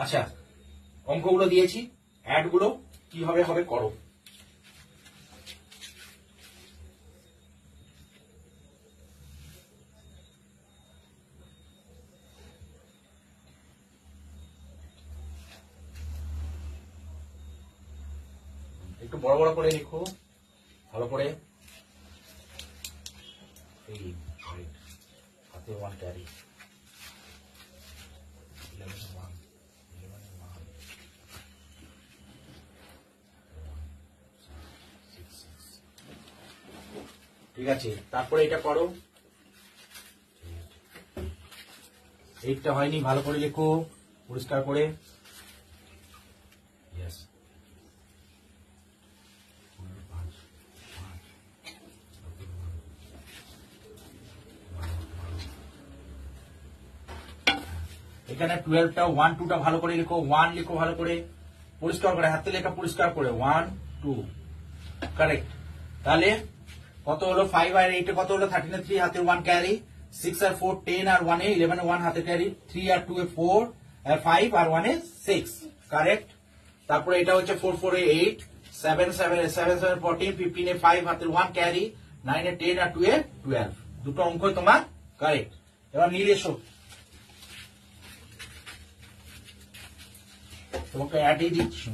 আচ্ছা, অঙ্কগুলো দিয়েছি, অ্যাড গুলো কিভাবে হবে করো। একটু বড় বড় করে লিখো, ভালো করে। হাতে 1 ক্যারি, 11 1, 11 1, 6 6। ঠিক আছে, তারপরে এটা করো। এইটা হয়নি, ভালো করে লিখো, পরিষ্কার করে। ইয়েস, এখানে 12টা 1 2টা ভালো করে লিখো, 1 লিখো ভালো করে, পরিষ্কার করে, হাতে লেখা পরিষ্কার করে, 1 2 কারেক্ট। তাহলে কত হলো? 5 আর 8 কত হলো? 13 3 হাতে 1 ক্যারি, 6 আর 4 10 আর 1 11 1 হাতে ক্যারি, 3 আর 2 4 আর 5 আর 1 6 কারেক্ট। তারপরে এটা হচ্ছে 4 4 8, 7 7 7 7 14, 15 5 হাতে 1 ক্যারি, 9 10 আর 2 12। দুটো অঙ্ক তোমার কারেক্ট। এবার নীল এসো, তোমাকে অ্যাডই দিচ্ছি।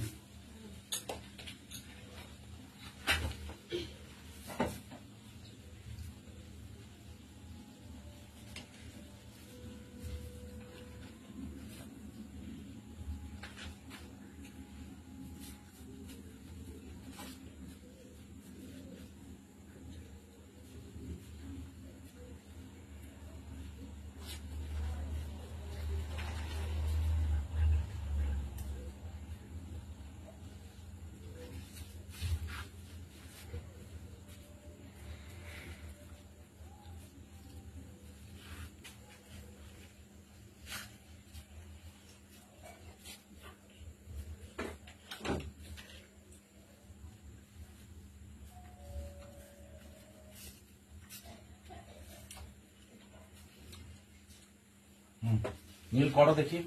নীল করো দেখি।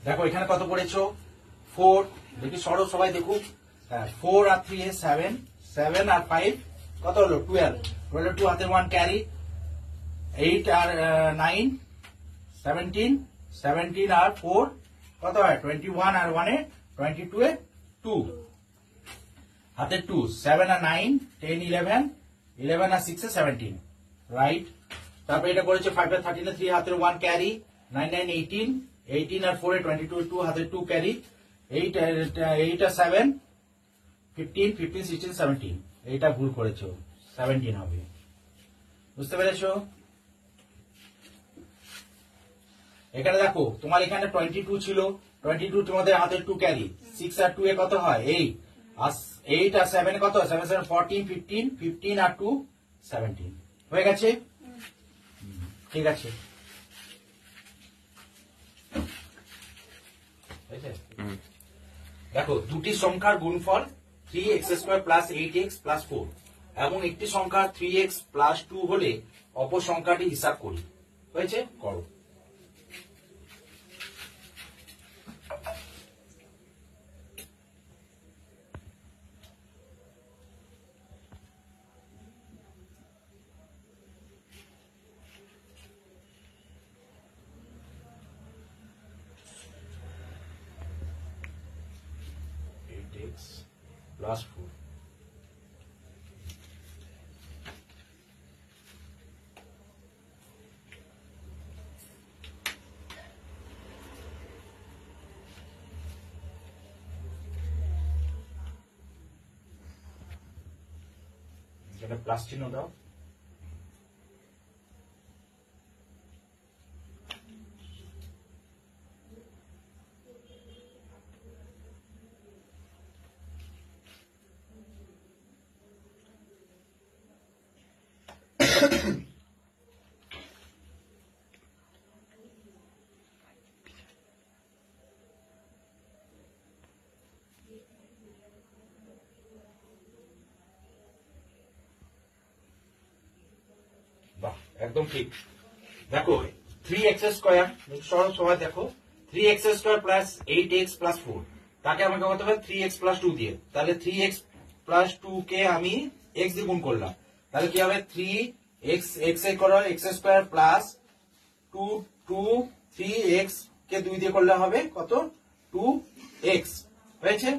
দেখো এখানে কত পড়েছো? 4, দেখি সরো সবাই দেখুক। 4 আর 3 7, 7 আর 5 কত হলো? 12, 12 2 হাতে 1 ক্যারি, 8 আর 9 17, 17 আর 4 কত হয়? 21 আর 1 22 2 হাতে 2, 7 আর 9 10 11, 11 আর 6 17 রাইট। তারপরে এটা করেছে 5 আর 13 3 হাতে 1 ক্যারি, 9 9 18, 18 আর 4 22 2 হাতে 2 ক্যারি, 8 আর 7 15 15 16 17। এইটা ভুল করেছো, 17 হবে। বুঝতে পেরেছো? এখানে দেখো তোমার এখানে 22 ছিল, 22 তোমাদের হাতে 2 ক্যারি, 6 আর 2 এ কত হয়? 8 আর 8 আর 7 কত? 7 7 14 15, 15 আর 2 17 হয়ে গেছে। ঠিক আছে, দেখো দুটি সংখ্যার গুণফল 3x² প্লাস 8x প্লাস 4 এবং একটি সংখ্যা 3x প্লাস 2 হলে অপর সংখ্যাটি হিসাব করি। হয়েছে? করো। প্লাস 4 এখানে প্লাস চিহ্ন দাও। বাহ, একদম ঠিক। দেখো 3x স্কোয়ার সবাই দেখো 3x square plus 8x plus 4 তাকে আমাকে করতে হবে 3x প্লাস 2 দিয়ে। তাহলে 3x প্লাস 2 কে আমি x দিয়ে গুণ করলাম, তাহলে কি হবে 3x x এ করো x স্কোয়ার প্লাস 3x কে 2 দিয়ে করলে হবে কত 2x হয়েছে।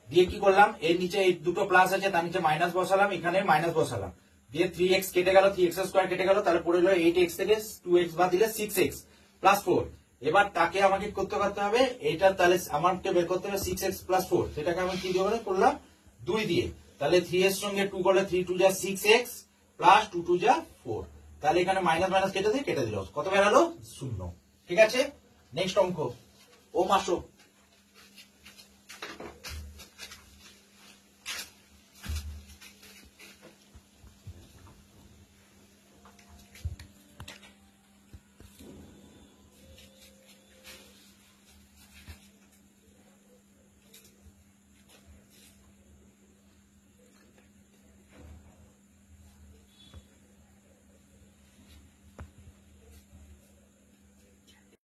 দিয়ে কি করলাম, এর নিচে এই দুটো প্লাস আছে তার নিচে মাইনাস বসালাম, এখানে মাইনাস বসালাম, দিয়ে 3x কেটে গেল, 3x স্কোয়ার কেটে গেল, তাহলে পড়ে গেল 8x থেকে 2x বাদ দিলে 6x প্লাস 4। এবার তাকে আমাকে করতে হবে এটা, তাহলে আমাকে বের করতে হবে 6x প্লাস 4, সেটাকে আমি কি দিয়ে করলাম 2 দিয়ে। তাহলে 3 এর সঙ্গে 2 করলে 3 2 যা 6x প্লাস 2 2 যা 4, তাহলে এখানে মাইনাস মাইনাস কেটে দিল, কত বেরালো 0। ঠিক আছে, নেক্সট অঙ্ক ও মাসো।